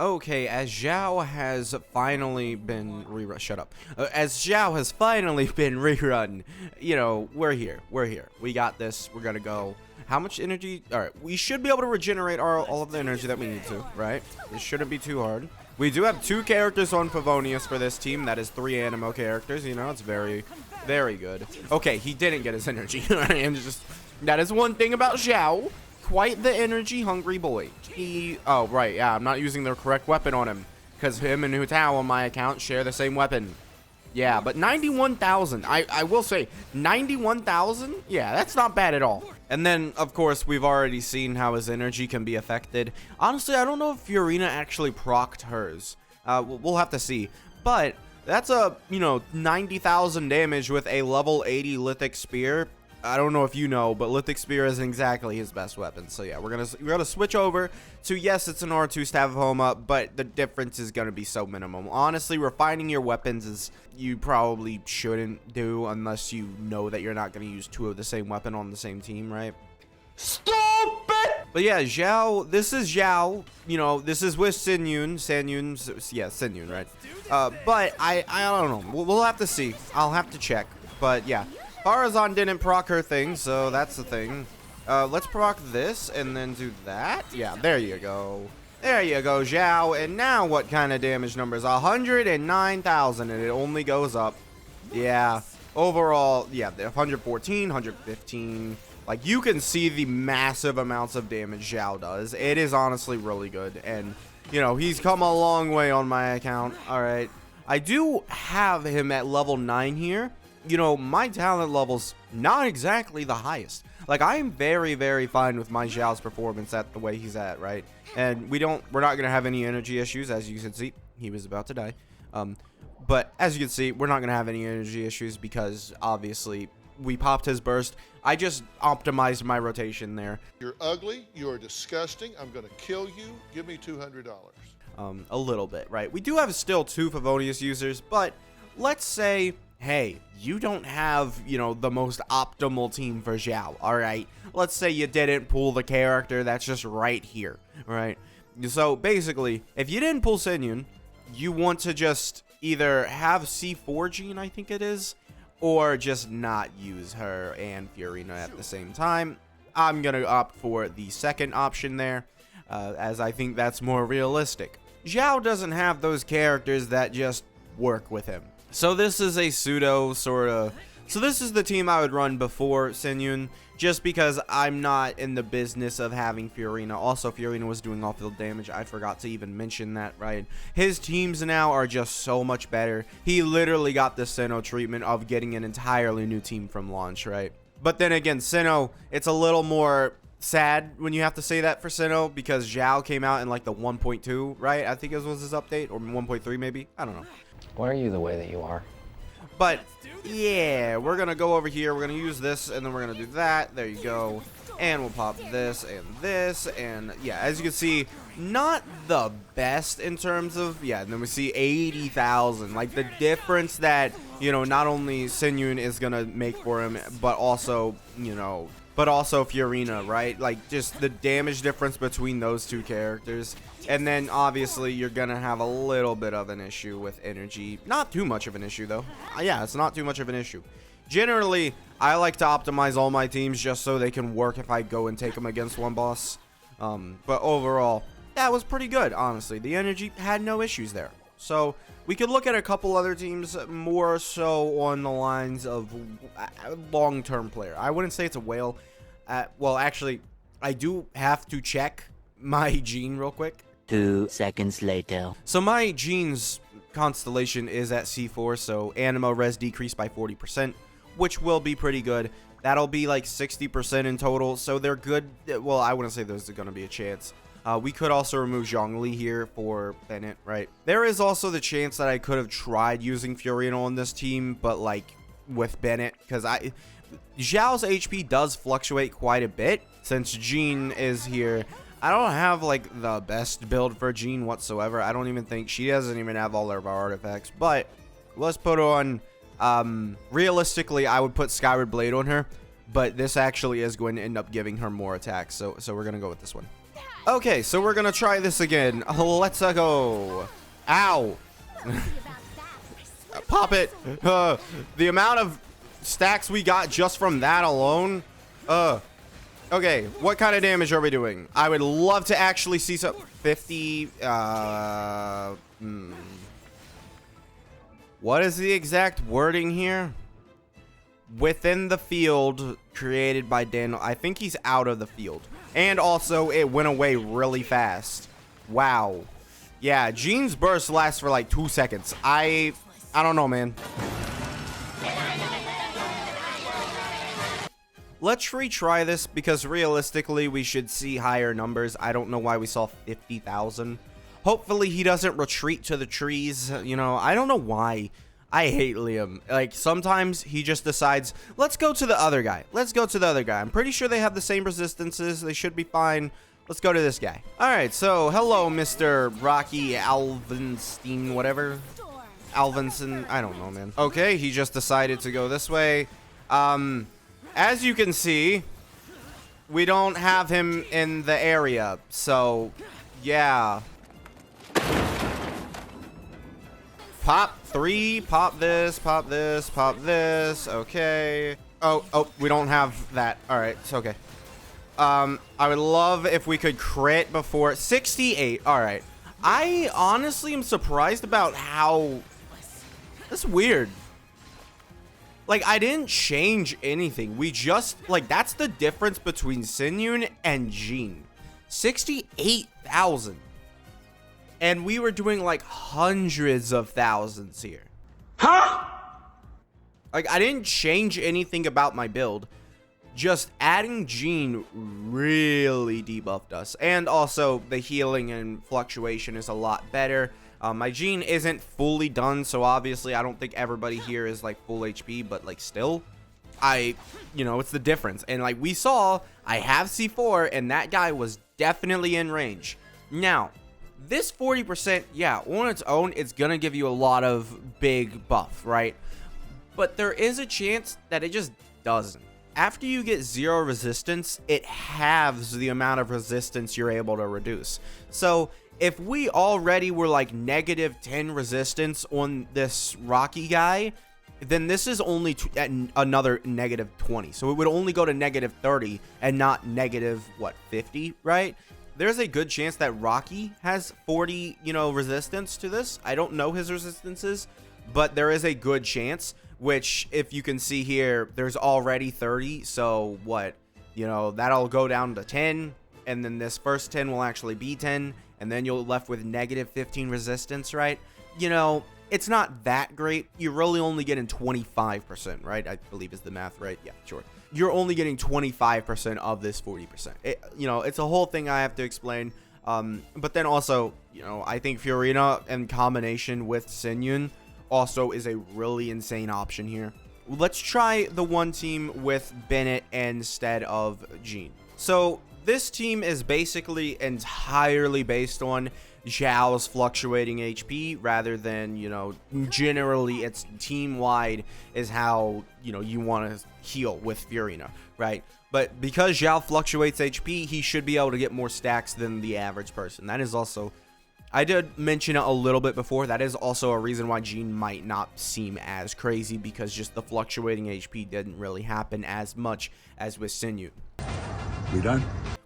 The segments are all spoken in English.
Okay, as Xiao has finally been rerun. Shut up. As Xiao has finally been rerun, you know, we're here. We're here. We got this. We're gonna go. How much energy? All right, we should be able to regenerate all of the energy that we need to, right? This shouldn't be too hard. We do have 2 characters on Favonius for this team. That is 3 Animo characters. You know, it's very, very good. Okay, he didn't get his energy. That is one thing about Xiao. Quite the energy hungry boy. Oh right, yeah, I'm not using the correct weapon on him because him and Hu Tao on my account share the same weapon. Yeah, but 91,000. I will say 91,000. Yeah, that's not bad at all. And then of course we've already seen how his energy can be affected. Honestly, I don't know if Fiorina actually procced hers. We'll have to see. But that's a 90,000 damage with a level 80 lithic spear. I don't know if you know, but Lithic Spear isn't exactly his best weapon. So yeah, we're gonna switch over to, yes, it's an R2 Staff of Homa, but the difference is gonna be so minimum. Honestly, refining your weapons is you probably shouldn't do unless you know that you're not gonna use 2 of the same weapon on the same team, right? Stupid! But yeah, Xiao, this is Xiao. You know, this is with Sinyun. Yeah, Sinyun, right? But I don't know. We'll have to see. I'll have to check. But yeah. Farazan didn't proc her thing, so that's the thing. Let's proc this and then do that. Yeah, there you go. There you go, Xiao. And now what kind of damage numbers? 109,000, and it only goes up. Yeah, overall, yeah, 114, 115. Like, you can see the massive amounts of damage Xiao does. It is honestly really good. And, you know, he's come a long way on my account. All right. I do have him at level 9 here. You know, my talent level's not exactly the highest. Like, I am very, very fine with my Xiao's performance at the way he's at, right? And we're not going to have any energy issues, as you can see. He was about to die. But as you can see, we're not going to have any energy issues because, obviously, we popped his burst. I just optimized my rotation there. You're ugly. You're disgusting. I'm going to kill you. Give me $200. A little bit, right? We do have still 2 Favonius users, but let's say, hey, you don't have, you know, the most optimal team for Xiao, all right? Let's say you didn't pull the character that's just right here, right? So basically, if you didn't pull Sinyun, you want to just either have C4 Gene, I think it is, or just not use her and Fiorina at the same time. I'm going to opt for the second option there, as I think that's more realistic. Xiao doesn't have those characters that just work with him. So this is a pseudo sort of... So this is the team I would run before Sinyun, just because I'm not in the business of having Fiorina. Also, Fiorina was doing off-field damage. I forgot to even mention that, right? His teams now are just so much better. He literally got the Sinnoh treatment of getting an entirely new team from launch, right? But then again, Sinnoh, it's a little more sad when you have to say that for Sinnoh, because Xiao came out in like the 1.2, right? I think it was his update, or 1.3 maybe. I don't know. Why are you the way that you are? But yeah, we're gonna go over here, we're gonna use this, and then we're gonna do that. There you go. And we'll pop this and this, and yeah, as you can see, not the best in terms of, yeah, and then we see 80,000. Like, the difference that, you know, not only Sinyun is gonna make for him, but also, you know, but also Fiorina, right? Like, just the damage difference between those 2 characters. And then, obviously, you're going to have a little bit of an issue with energy. Not too much of an issue, though. Yeah, it's not too much of an issue. Generally, I like to optimize all my teams just so they can work if I go and take them against one boss. But overall, that was pretty good, honestly. The energy had no issues there. So, we could look at a couple other teams more so on the lines of long-term player. I wouldn't say it's a whale. Well, actually, I do have to check my gene real quick. 2 seconds later. So my gene's constellation is at C4, so Animo res decreased by 40%, which will be pretty good. That'll be like 60% in total, so they're good. Well, I wouldn't say there's going to be a chance. We could also remove Zhongli here for Bennett, right? There is also the chance that I could have tried using Fiorina on this team, but like with Bennett, because Xiao's HP does fluctuate quite a bit since Jean is here. I don't have like the best build for Jean whatsoever. I don't even think she doesn't even have all of our artifacts, but let's put on, realistically, I would put Skyward Blade on her, but this actually is going to end up giving her more attacks. So we're going to go with this one. Okay, so we're gonna try this again. Let's go. Ow. Pop it. The amount of stacks we got just from that alone. Okay, what kind of damage are we doing? I would love to actually see some 50. What is the exact wording here? Within the field created by Daniel. I think he's out of the field. And also, it went away really fast. Wow. Yeah, Jean's burst lasts for like 2 seconds. I don't know, man. Let's retry this because realistically we should see higher numbers. I don't know why we saw 50,000. Hopefully he doesn't retreat to the trees. You know, I don't know why. I hate Liam. Like, sometimes he just decides, let's go to the other guy. Let's go to the other guy. I'm pretty sure they have the same resistances. They should be fine. Let's go to this guy. All right, so hello, Mr. Rocky Alvinstein, whatever. Alvinson, I don't know, man. Okay, he just decided to go this way. As you can see, we don't have him in the area, so yeah. Pop 3, pop this, pop this, pop this. Okay. Oh, we don't have that. All right, it's okay. I would love if we could crit before 68. All right. I honestly am surprised about how. That's weird. Like, I didn't change anything. We just, like, that's the difference between Sinyun and Jean. 68,000. And we were doing, like, hundreds of thousands here. Huh? Like, I didn't change anything about my build. Just adding Jean really debuffed us. And also, the healing and fluctuation is a lot better. My Jean isn't fully done, so obviously I don't think everybody here is like full HP, but like still, you know, it's the difference. And like we saw, I have C4 and that guy was definitely in range. Now, this 40%, yeah, on its own, it's gonna give you a lot of big buff, right? But there is a chance that it just doesn't. After you get 0 resistance, it halves the amount of resistance you're able to reduce. So if we already were like -10 resistance on this Rocky guy, then this is only another -20. So it would only go to -30 and not -50, right? There's a good chance that Rocky has 40, you know, resistance to this. I don't know his resistances, but there is a good chance, which if you can see here, there's already 30. So what, you know, that'll go down to 10. And then this first 10 will actually be 10. And then you're left with -15 resistance, right? You know, it's not that great. You're really only getting 25%, right? I believe is the math, right? Yeah, sure. You're only getting 25% of this 40%. You know, it's a whole thing I have to explain. But then also, you know, I think Fiorina in combination with Sinyun also is a really insane option here. Let's try the one team with Bennett instead of Jean. So this team is basically entirely based on Xiao's fluctuating HP rather than, you know, generally it's team-wide is how, you know, you want to heal with Fiorina, right? But because Xiao fluctuates HP, he should be able to get more stacks than the average person. That is also, I did mention it a little bit before, that is also a reason why Jean might not seem as crazy, because just the fluctuating HP didn't really happen as much as with Sinyun. We done?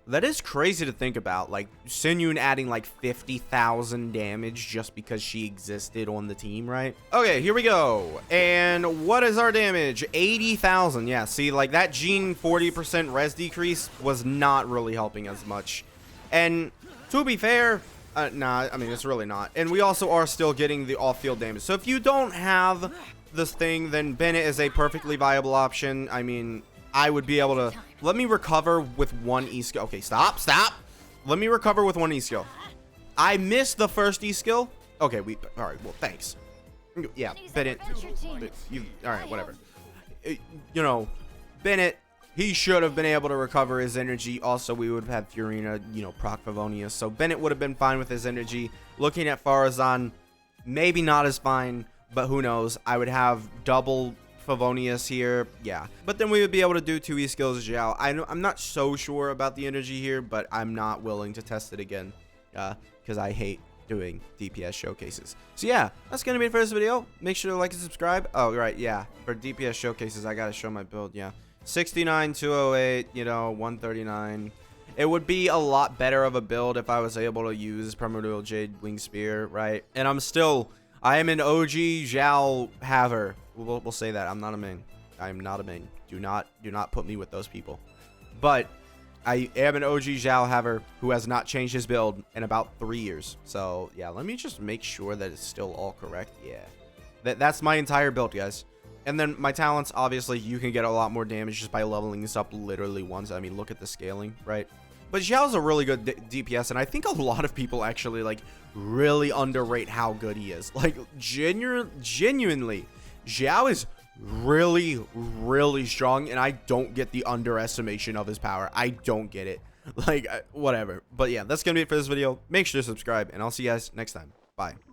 That is crazy to think about, like Sinyun adding like 50,000 damage just because she existed on the team, right? Okay, here we go. And what is our damage? 80,000. Yeah, see, like that Jean 40% res decrease was not really helping as much. And to be fair, nah, I mean, it's really not. And we also are still getting the off-field damage. So if you don't have this thing, then Bennett is a perfectly viable option. I mean, I would be able to. Let me recover with one E-skill. Okay, stop. Let me recover with one E-skill. I missed the first E-skill. Okay, all right, well, thanks. Yeah, Bennett. All right, whatever. You know, Bennett, he should have been able to recover his energy. Also, we would have had Fiorina, you know, proc Favonius. So Bennett would have been fine with his energy. Looking at Farazan, maybe not as fine, but who knows. I would have double Favonius here, yeah. But then we would be able to do 2E skills Xiao. I'm not so sure about the energy here, but I'm not willing to test it again because I hate doing DPS showcases. So yeah, that's gonna be it for this video. Make sure to like and subscribe. Oh right, yeah, for DPS showcases I gotta show my build. Yeah, 69, 208, you know, 139. It would be a lot better of a build if I was able to use Primordial Jade Wing Spear, right? And I am an OG Xiao haver. We'll say that. I'm not a main. I am not a main. Do not put me with those people. But I am an OG Xiao haver who has not changed his build in about 3 years. So yeah, let me just make sure that it's still all correct. Yeah, that's my entire build, guys. And then my talents, obviously, you can get a lot more damage just by leveling this up literally once. I mean, look at the scaling, right? But Xiao's a really good DPS, and I think a lot of people actually, like, really underrate how good he is. Like, genuinely, Xiao is really, really strong, and I don't get the underestimation of his power. I don't get it. Like, whatever. But yeah, that's gonna be it for this video. Make sure to subscribe, and I'll see you guys next time. Bye.